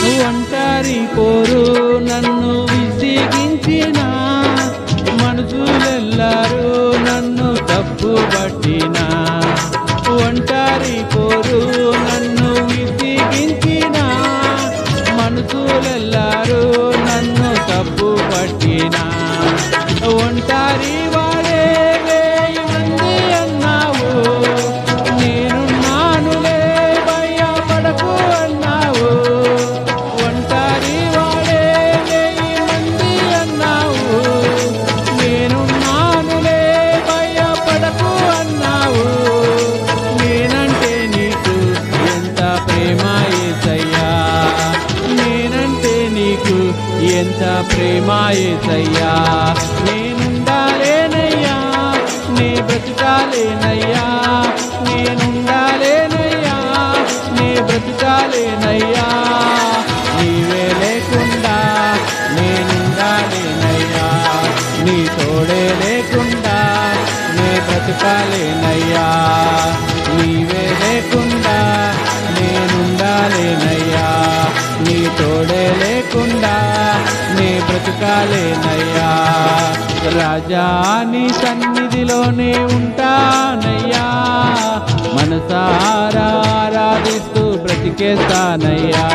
ఒంటరి పోరు నన్ను విసిగించిన మనుషులెల్లరూ నన్ను తప్పు పట్టిన ఒంటరి పోరు నన్ను విసిగించిన మనుషులెల్లరూ నన్ను తప్పు పట్టిన ఒంటరి వాడే వేయి మంది అన్నావు నేనున్నానులే భయపడకు అన్నావు ఒంటరి వాడే వేయి మంది అన్నావు నేనున్నానులే భయపడకు అన్నావు నేనంటే నీకు ఎంత ప్రేమ యేసయ్యా నేనంటే నీకు ఎంత ప్రేమ యేసయ్యా నేనుండాలేనయ్యా నే బ్రతుకాలేనయ్యా నేనుండాలేనయ్యా నే బ్రతుకాలేనయ్యా నీవే లేకుండా నేనుండాలేనయ్యా నీ తోడే లేకుండా నే బ్రతుకాలేనయ్యా నీవే లేకుండా నేనుండాలేనయ్యా నీ తోడే లేకుండా నే బ్రతుకాలేనయ్యా రాజా నీ సన్నిధిలోనే ఉంటానయ్యా మనసారా ఆరాధిస్తూ బ్రతికేస్తానయ్యా.